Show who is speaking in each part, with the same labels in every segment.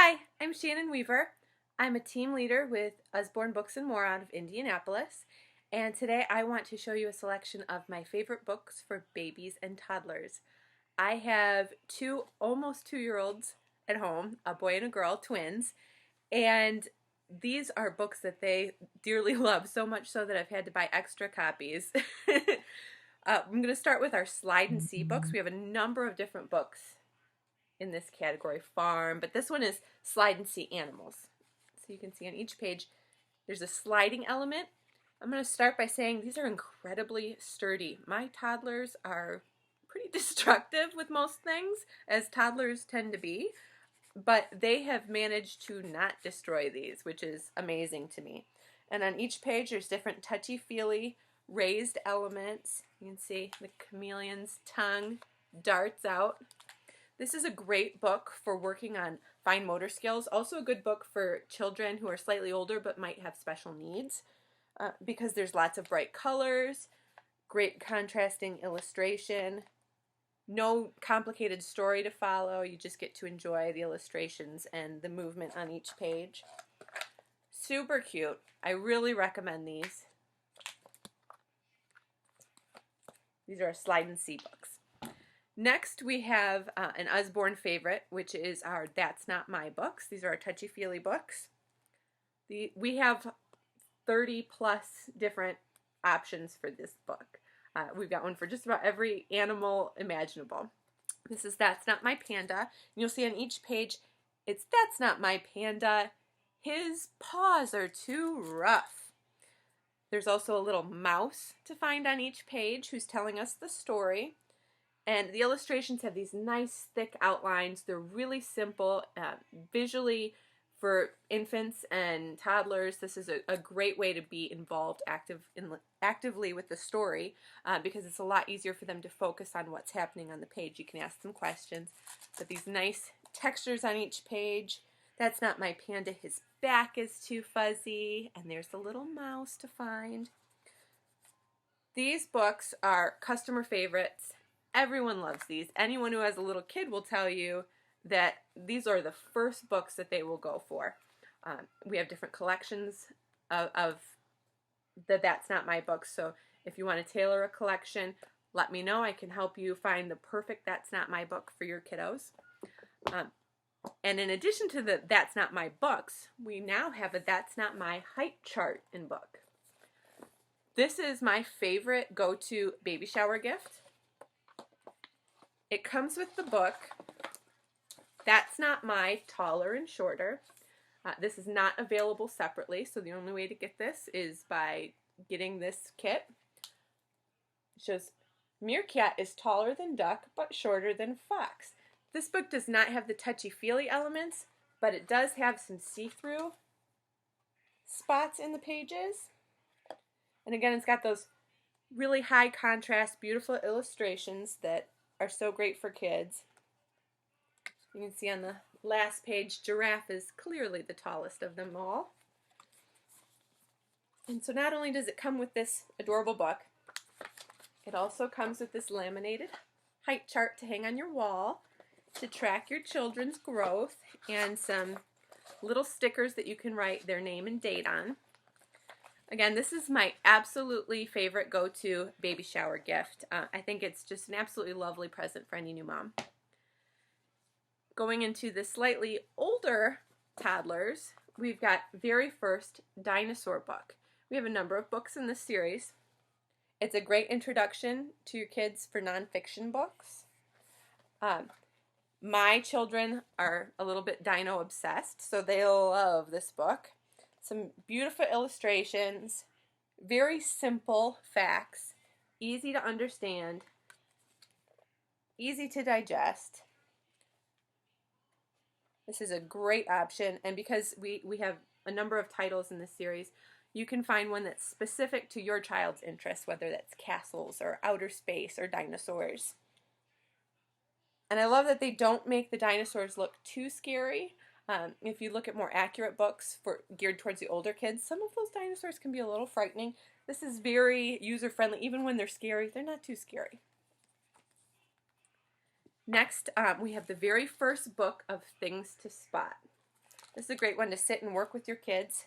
Speaker 1: Hi, I'm Shannon Weaver. I'm a team leader with Usborne Books More out of Indianapolis, and today I want to show you a selection of my favorite books for babies and toddlers. I have two almost 2-year-olds at home, a boy and a girl, twins, and these are books that they dearly love, so much so that I've had to buy extra copies. I'm going to start with our slide and see books. We have a number of different books in this category, farm, but this one is slide and see animals. So you can see on each page there's a sliding element. I'm going to start by saying these are incredibly sturdy. My toddlers are pretty destructive with most things, as toddlers tend to be, but they have managed to not destroy these, which is amazing to me. And on each page there's different touchy-feely raised elements. You can see the chameleon's tongue darts out. This is a great book for working on fine motor skills. Also a good book for children who are slightly older but might have special needs because there's lots of bright colors, great contrasting illustration, no complicated story to follow. You just get to enjoy the illustrations and the movement on each page. Super cute. I really recommend these. These are our slide and see books. Next, we have an Usborne favorite, which is our That's Not My books. These are our touchy-feely books. We have 30 plus different options for this book. We've got one for just about every animal imaginable. This is That's Not My Panda. And you'll see on each page, it's That's Not My Panda. His paws are too rough. There's also a little mouse to find on each page who's telling us the story. And the illustrations have these nice thick outlines. They're really simple. Visually, for infants and toddlers, this is a great way to be involved actively with the story because it's a lot easier for them to focus on what's happening on the page. You can ask them questions. But these nice textures on each page. That's Not My Panda. His back is too fuzzy. And there's the little mouse to find. These books are customer favorites. Everyone loves these. Anyone who has a little kid will tell you that these are the first books that they will go for. We have different collections of the That's Not My books, so if you want to tailor a collection, let me know. I can help you find the perfect That's Not My book for your kiddos. And in addition to the That's Not My books, we now have a That's Not My height chart in book. This is my favorite go-to baby shower gift. It comes with the book, That's Not My Taller and Shorter. This is not available separately, so the only way to get this is by getting this kit. It shows Meerkat is taller than duck, but shorter than fox. This book does not have the touchy-feely elements, but it does have some see-through spots in the pages. And again, it's got those really high contrast, beautiful illustrations that are so great for kids. You can see on the last page, Giraffe is clearly the tallest of them all. And so not only does it come with this adorable book, it also comes with this laminated height chart to hang on your wall to track your children's growth and some little stickers that you can write their name and date on. Again, this is my absolutely favorite go-to baby shower gift. I think it's just an absolutely lovely present for any new mom. Going into the slightly older toddlers, we've got very first dinosaur book. We have a number of books in this series. It's a great introduction to your kids for nonfiction books. My children are a little bit dino obsessed, so they'll love this book. Some beautiful illustrations, very simple facts, easy to understand, easy to digest. This is a great option, and because we have a number of titles in this series, you can find one that's specific to your child's interests, whether that's castles or outer space or dinosaurs. And I love that they don't make the dinosaurs look too scary. If you look at more accurate books geared towards the older kids, some of those dinosaurs can be a little frightening. This is very user-friendly. Even when they're scary, they're not too scary. Next, we have the very first book of Things to Spot. This is a great one to sit and work with your kids.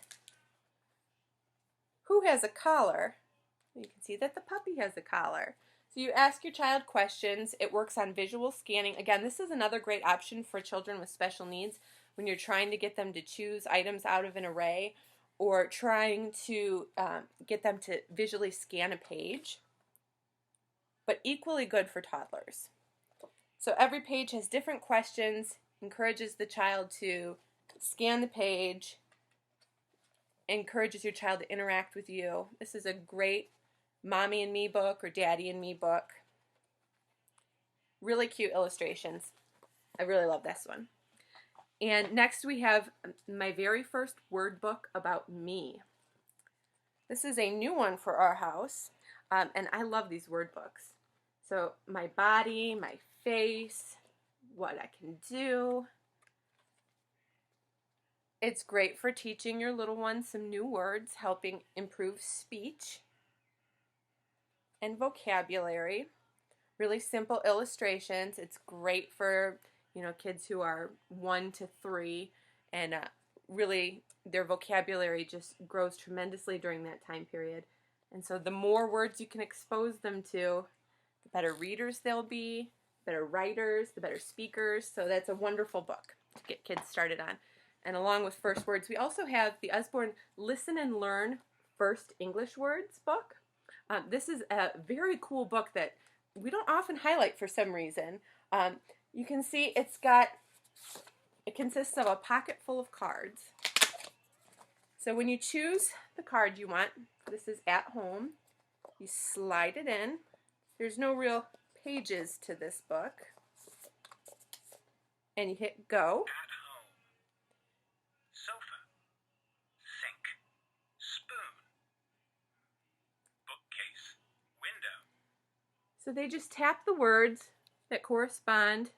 Speaker 1: Who has a collar? You can see that the puppy has a collar. So you ask your child questions. It works on visual scanning. Again, this is another great option for children with special needs when you're trying to get them to choose items out of an array or trying to get them to visually scan a page, but equally good for toddlers. So every page has different questions, encourages the child to scan the page, encourages your child to interact with you. This is a great Mommy and Me book or Daddy and Me book. Really cute illustrations. I really love this one. And next we have my very first word book about me. This is a new one for our house, and I love these word books. So my body, my face, what I can do. It's great for teaching your little ones some new words, helping improve speech and vocabulary. Really simple illustrations. It's great for, kids who are 1 to 3, and really their vocabulary just grows tremendously during that time period. And so the more words you can expose them to, the better readers they'll be, better writers, the better speakers. So that's a wonderful book to get kids started on. And along with first words, we also have the Usborne Listen and Learn First English Words book. This is a very cool book that we don't often highlight for some reason. You can see it consists of a pocket full of cards. So when you choose the card you want, this is at home, you slide it in. There's no real pages to this book. And you hit go.
Speaker 2: At home. Sofa. Sink. Spoon. Bookcase. Window.
Speaker 1: So they just tap the words that correspond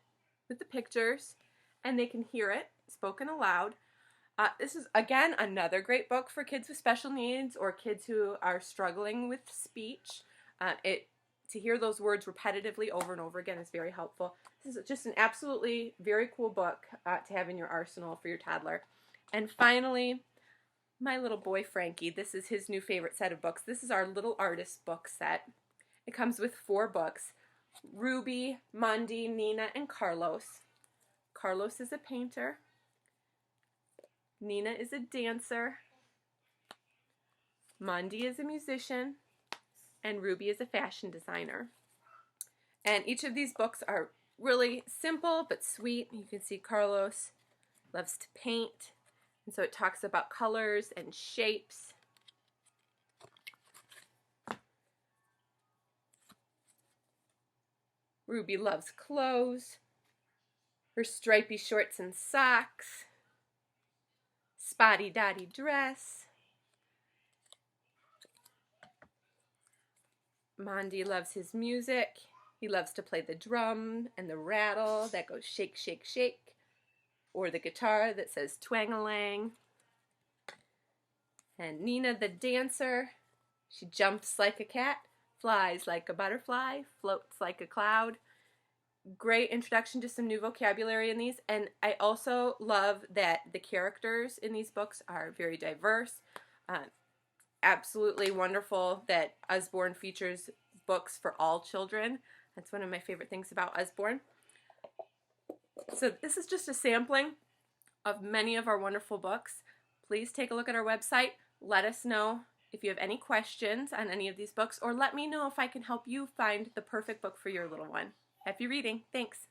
Speaker 1: with the pictures, and they can hear it spoken aloud. This is, again, another great book for kids with special needs or kids who are struggling with speech. To hear those words repetitively over and over again is very helpful. This is just an absolutely very cool book to have in your arsenal for your toddler. And finally, my little boy Frankie. This is his new favorite set of books. This is our Little Artist book set. It comes with 4 books. Ruby, Mondi, Nina, and Carlos. Carlos is a painter. Nina is a dancer. Mondi is a musician. And Ruby is a fashion designer. And each of these books are really simple but sweet. You can see Carlos loves to paint. And so it talks about colors and shapes. Ruby loves clothes, her stripy shorts and socks, spotty dotty dress. Mondi loves his music. He loves to play the drum and the rattle that goes shake, shake, shake, or the guitar that says twang-a-lang. And Nina the dancer, she jumps like a cat, flies like a butterfly, floats like a cloud. Great introduction to some new vocabulary in these. And I also love that the characters in these books are very diverse. Absolutely wonderful that Usborne features books for all children. That's one of my favorite things about Usborne. So this is just a sampling of many of our wonderful books. Please take a look at our website. Let us know if you have any questions on any of these books, or let me know if I can help you find the perfect book for your little one. Happy reading. Thanks.